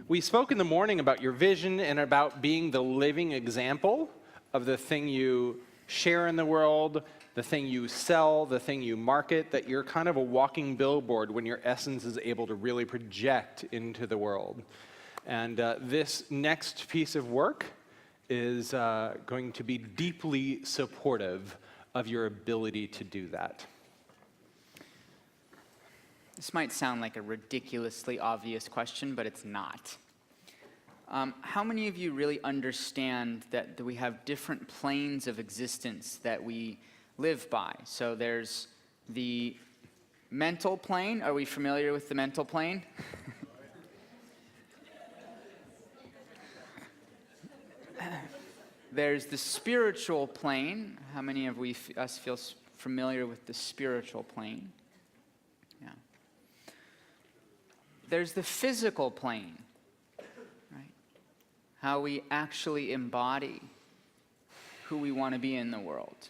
We spoke in the morning about your vision and about being the living example of the thing you share in the world, the thing you sell, the thing you market, that you're kind of a walking billboard when your essence is able to really project into the world. And this next piece of work is going to be deeply supportive of your ability to do that. This might sound like a ridiculously obvious question, but it's not. How many of you really understand that we have different planes of existence that we live by? So there's the mental plane. Are we familiar with the mental plane? There's the spiritual plane. How many of us feel familiar with the spiritual plane? Yeah. There's the physical plane, right? How we actually embody who we want to be in the world.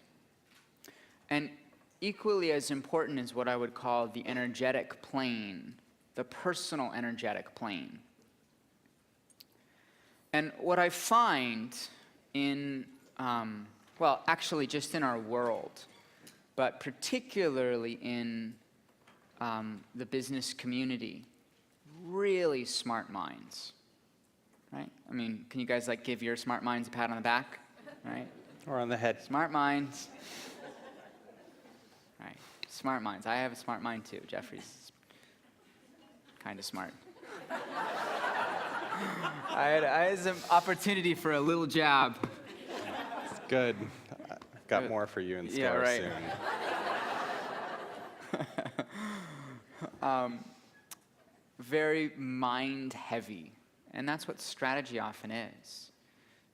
And equally as important is what I would call the energetic plane, the personal energetic plane. And what I find in, well, actually just in our world, but particularly in the business community, really smart minds, right? I mean, can you guys like give your smart minds a pat on the back, right? Or on the head. Smart minds. Right, smart minds. I have a smart mind too. Jeffrey's kind of smart. I had some opportunity for a little jab. It's good. I've got more for you in store yeah, right. soon. Very mind heavy. And that's what strategy often is.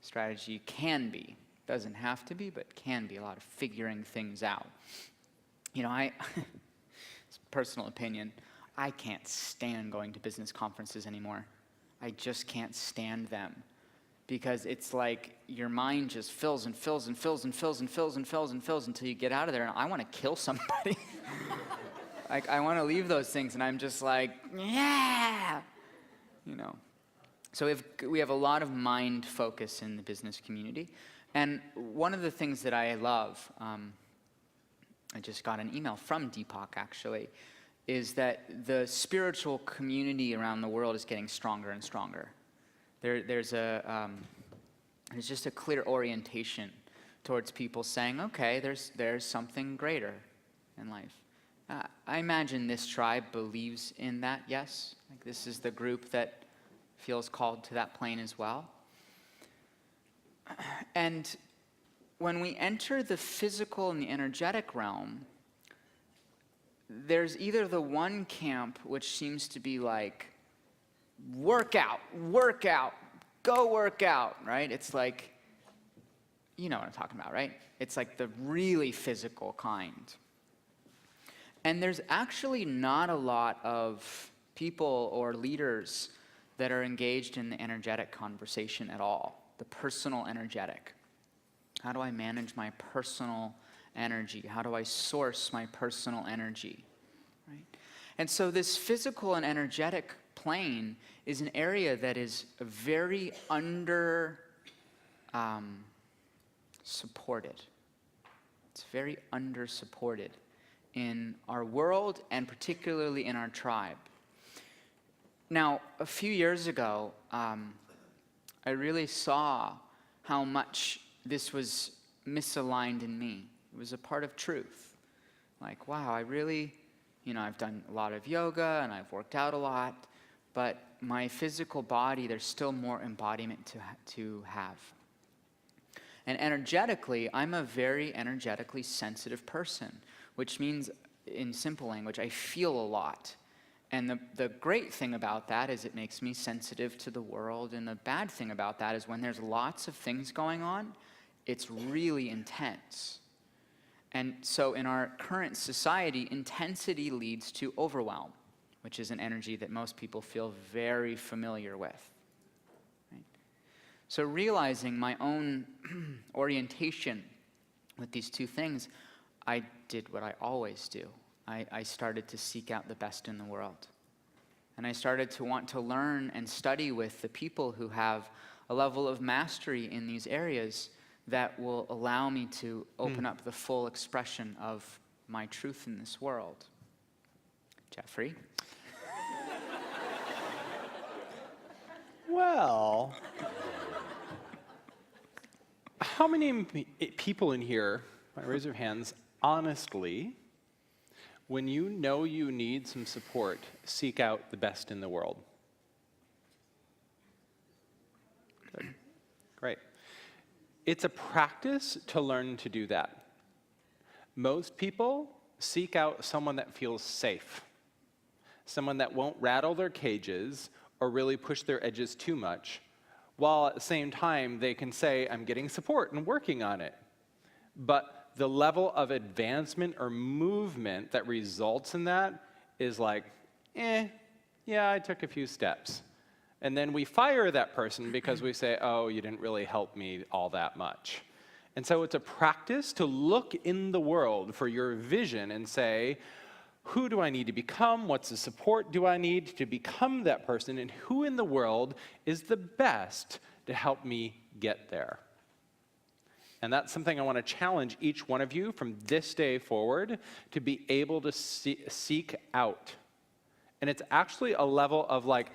Strategy can be. Doesn't have to be, but can be a lot of figuring things out. You know, it's a personal opinion, I can't stand going to business conferences anymore. I just can't stand them. Because it's like your mind just fills and fills and fills and fills and fills and fills and fills until you get out of there and I want to kill somebody. Like, I want to leave those things and I'm just like, yeah! You know. So we have a lot of mind focus in the business community. And one of the things that I love, I just got an email from Deepak actually, is that the spiritual community around the world is getting stronger and stronger. There's just a clear orientation towards people saying, okay, there's something greater in life. I imagine this tribe believes in that, yes? Like this is the group that feels called to that plane as well. And when we enter the physical and the energetic realm, there's either the one camp which seems to be like, work out, go work out, right? It's like, you know what I'm talking about, right? It's like the really physical kind. And there's actually not a lot of people or leaders that are engaged in the energetic conversation at all, the personal energetic. How do I manage my personal energy? How do I source my personal energy? Right? And so this physical and energetic plane is an area that is very supported. It's very under-supported in our world and particularly in our tribe. Now, a few years ago, I really saw how much this was misaligned in me. It was a part of truth. Like, wow, I really, I've done a lot of yoga and I've worked out a lot, but my physical body, there's still more embodiment to have. And energetically, I'm a very energetically sensitive person, which means, in simple language, I feel a lot. And the great thing about that is it makes me sensitive to the world, and the bad thing about that is when there's lots of things going on, it's really intense. And so in our current society, intensity leads to overwhelm, which is an energy that most people feel very familiar with. Right? So realizing my own orientation with these two things, I did what I always do. I started to seek out the best in the world. And I started to want to learn and study with the people who have a level of mastery in these areas that will allow me to open up the full expression of my truth in this world. Jeffrey? Well, how many people in here, by raise of hands, honestly, when you know you need some support, seek out the best in the world? Good. Great. It's a practice to learn to do that. Most people seek out someone that feels safe, someone that won't rattle their cages or really push their edges too much, while at the same time they can say, I'm getting support and working on it. But the level of advancement or movement that results in that is like, yeah, I took a few steps. And then we fire that person because we say, oh, you didn't really help me all that much. And so it's a practice to look in the world for your vision and say, who do I need to become? What's the support do I need to become that person? And who in the world is the best to help me get there? And that's something I want to challenge each one of you from this day forward to be able to seek out. And it's actually a level of like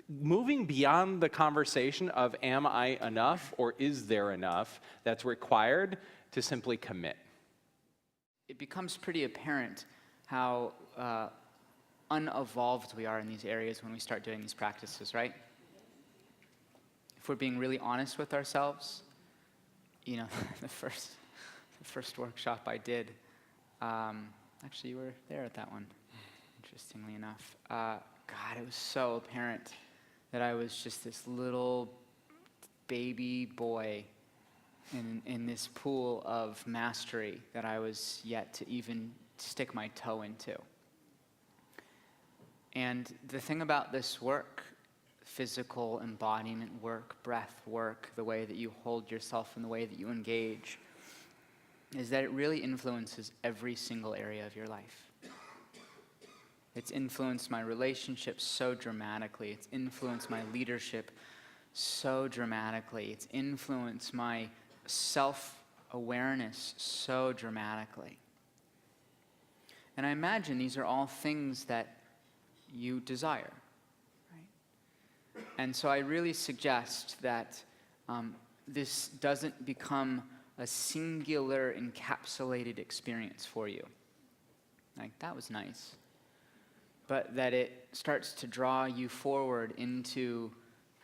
moving beyond the conversation of am I enough or is there enough that's required to simply commit. It becomes pretty apparent how unevolved we are in these areas when we start doing these practices, right? If we're being really honest with ourselves, you know, the first workshop I did, actually you were there at that one, interestingly enough. God, it was so apparent that I was just this little baby boy in this pool of mastery that I was yet to even stick my toe into. And the thing about this work, physical embodiment work, breath work, the way that you hold yourself and the way that you engage, is that it really influences every single area of your life. It's influenced my relationships so dramatically. It's influenced my leadership so dramatically. It's influenced my self-awareness so dramatically. And I imagine these are all things that you desire, right? And so I really suggest that this doesn't become a singular encapsulated experience for you. Like, that was nice. But that it starts to draw you forward into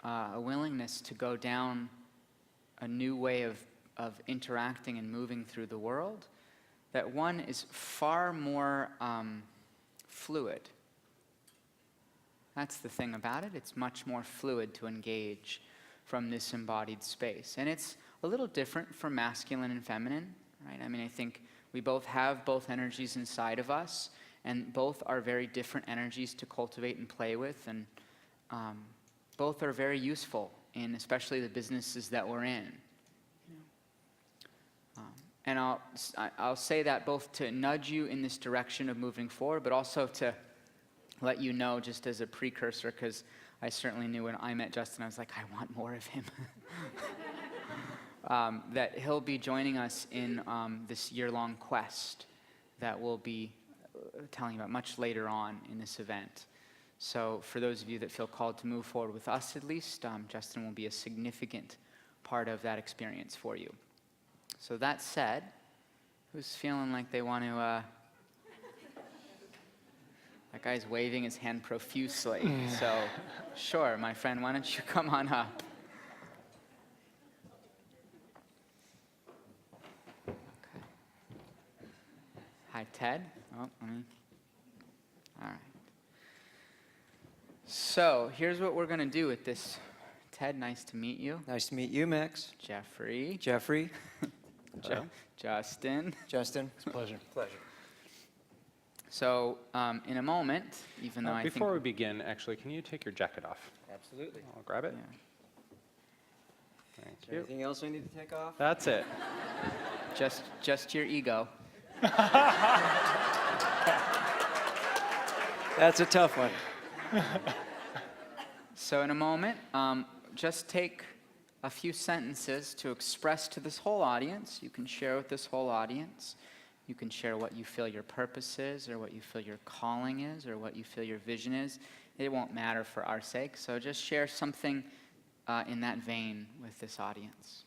a willingness to go down a new way of interacting and moving through the world, that one is far more fluid. That's the thing about it. It's much more fluid to engage from this embodied space. And it's a little different from masculine and feminine, right? I mean, I think we both have both energies inside of us, and both are very different energies to cultivate and play with, and both are very useful in especially the businesses that we're in. And I'll say that both to nudge you in this direction of moving forward, but also to let you know, just as a precursor, because I certainly knew when I met Justin, I was like, I want more of him. That he'll be joining us in this year-long quest that we'll be telling you about much later on in this event. So for those of you that feel called to move forward with us, at least, Justin will be a significant part of that experience for you. So that said, who's feeling like they want to... That guy's waving his hand profusely. So sure, my friend, why don't you come on up? Okay. Hi, Ted. Oh, all right. So here's what we're going to do with this. Ted, nice to meet you. Nice to meet you, Max. Jeffrey. Jeffrey. Justin. Justin. It's a pleasure. Pleasure. So in a moment, even though I think... Before we begin, actually, can you take your jacket off? Absolutely. I'll grab it. Yeah. Thank Is there you. anything else I need to take off? That's it. Just your ego. That's a tough one. So in a moment, just take a few sentences to express to this whole audience. You can share with this whole audience. You can share what you feel your purpose is, or what you feel your calling is, or what you feel your vision is. It won't matter for our sake. So just share something in that vein with this audience.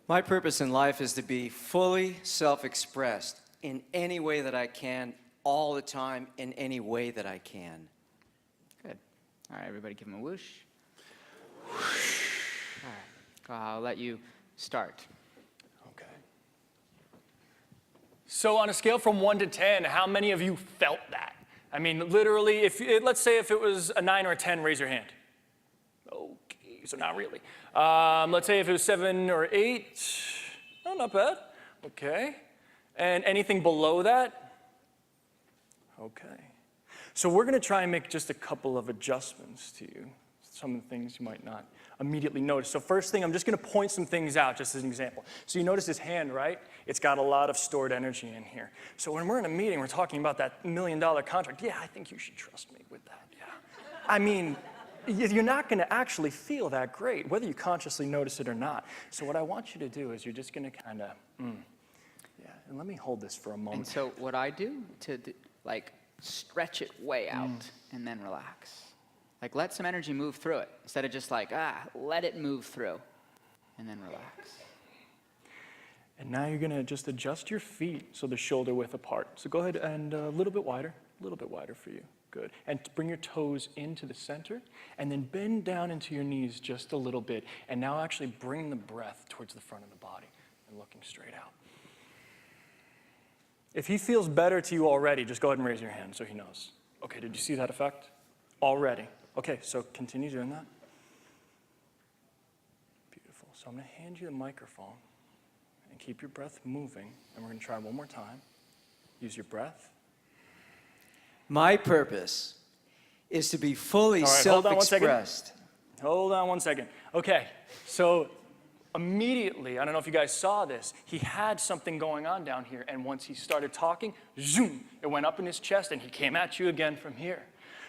My purpose in life is to be fully self-expressed in any way that I can, all the time, in any way that I can. Good. All right, everybody give him a whoosh. All right. I'll let you start. Okay. So on a scale from 1 to 10, how many of you felt that? I mean, literally, let's say if it was a 9 or a 10, raise your hand. Okay, so not really. Let's say if it was 7 or 8. Oh, not bad. Okay. And anything below that? Okay. So we're going to try and make just a couple of adjustments to you. Some of the things you might not immediately notice. So first thing, I'm just going to point some things out just as an example. So you notice his hand, right? It's got a lot of stored energy in here. So when we're in a meeting, we're talking about that $1 million contract. Yeah, I think you should trust me with that. Yeah. I mean, you're not going to actually feel that great, whether you consciously notice it or not. So what I want you to do is you're just going to kind of, yeah, and let me hold this for a moment. And so what I do to stretch it way out and then relax. Like let some energy move through it instead of just let it move through and then relax. And now you're going to just adjust your feet so they're shoulder width apart. So go ahead and a little bit wider for you. Good. And bring your toes into the center and then bend down into your knees just a little bit. And now actually bring the breath towards the front of the body and looking straight out. If he feels better to you already, just go ahead and raise your hand so he knows. Okay, did you see that effect? Already. Okay, so continue doing that. Beautiful. So I'm going to hand you the microphone and keep your breath moving. And we're going to try one more time. Use your breath. My purpose is to be fully self-expressed. Hold on one second. Okay, so immediately, I don't know if you guys saw this, he had something going on down here, and once he started talking, zoom, it went up in his chest, and he came at you again from here.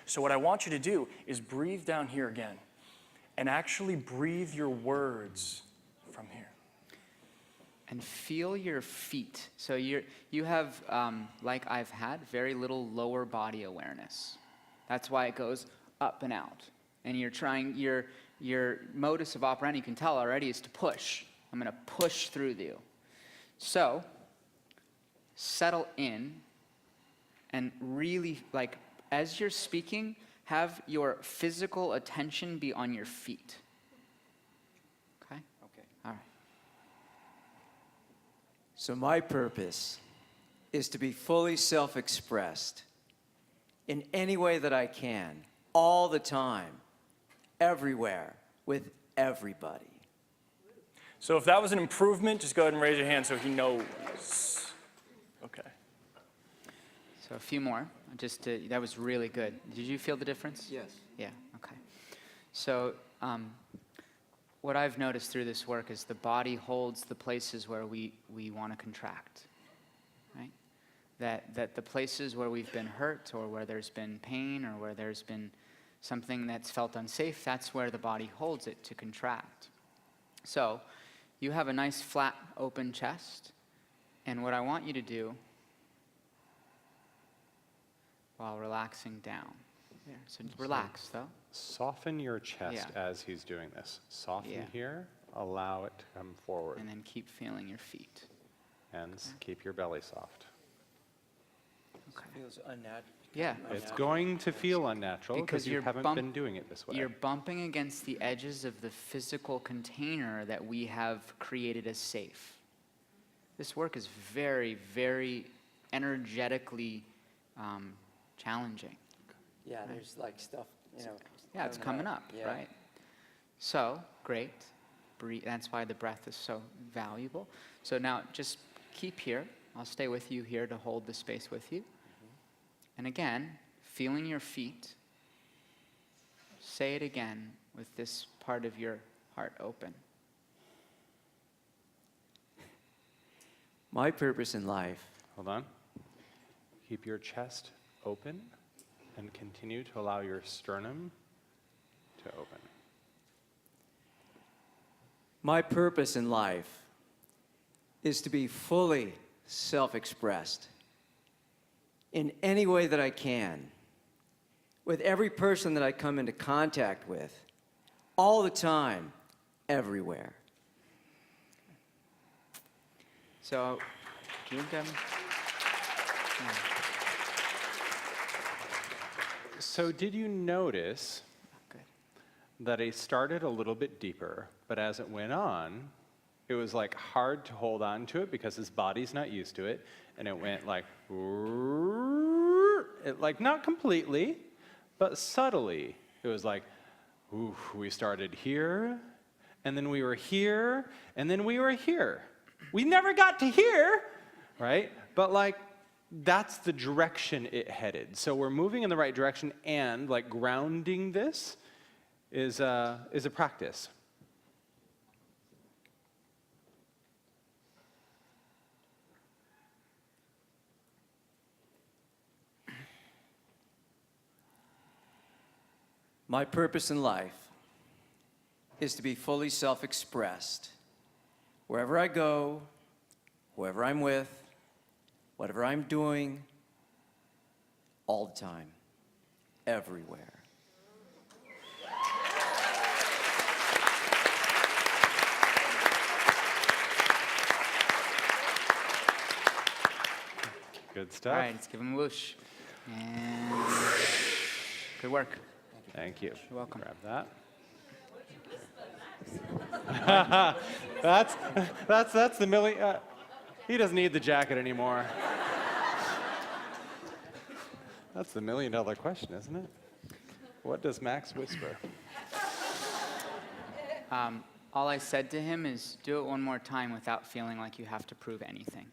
So what I want you to do is breathe down here again, and actually breathe your words from here. And feel your feet. So you have, like I've had, very little lower body awareness. That's why it goes up and out. And you're trying, your modus of operandi, you can tell already, is to push. I'm going to push through you. So settle in and really, as you're speaking, have your physical attention be on your feet. Okay? Okay. All right. So my purpose is to be fully self-expressed in any way that I can, all the time, everywhere, with everybody. So if that was an improvement, just go ahead and raise your hand so he knows. Okay. So a few more. That was really good. Did you feel the difference? Yes. Yeah, okay. So what I've noticed through this work is the body holds the places where we want to contract, right? That the places where we've been hurt or where there's been pain or where there's been something that's felt unsafe, that's where the body holds it to contract. So you have a nice flat open chest, and what I want you to do while relaxing down. There. So relax, though. Soften your chest as he's doing this. Soften here, allow it to come forward. And then keep feeling your feet. And keep your belly soft. Okay. Feels unnatural. Yeah. It's going to feel unnatural because you haven't been doing it this way. You're bumping against the edges of the physical container that we have created as safe. This work is very, very energetically challenging. Yeah, there's stuff, Yeah, it's coming up, right? So, great. Breathe. That's why the breath is so valuable. So now just keep here. I'll stay with you here to hold the space with you. And again, feeling your feet. Say it again with this part of your heart open. My purpose in life. Hold on. Keep your chest open and continue to allow your sternum to open. My purpose in life is to be fully self-expressed in any way that I can, with every person that I come into contact with, all the time, everywhere. So, can you give them? So did you notice Good. that it started a little bit deeper, but as it went on, it was like hard to hold on to it because his body's not used to it, and it went like, like not completely, but subtly. It was like, ooh, we started here, and then we were here, and then we were here. We never got to here, right? But like, that's the direction it headed. So we're moving in the right direction, and like grounding this is a practice. My purpose in life is to be fully self-expressed wherever I go, whoever I'm with, whatever I'm doing, all the time, everywhere. Good stuff. All right, let's give him a whoosh. And good work. Thank you. You're welcome. Grab that. that's the million. He doesn't need the jacket anymore. That's the $1 million question, isn't it? What does Max whisper? All I said to him is do it one more time without feeling like you have to prove anything.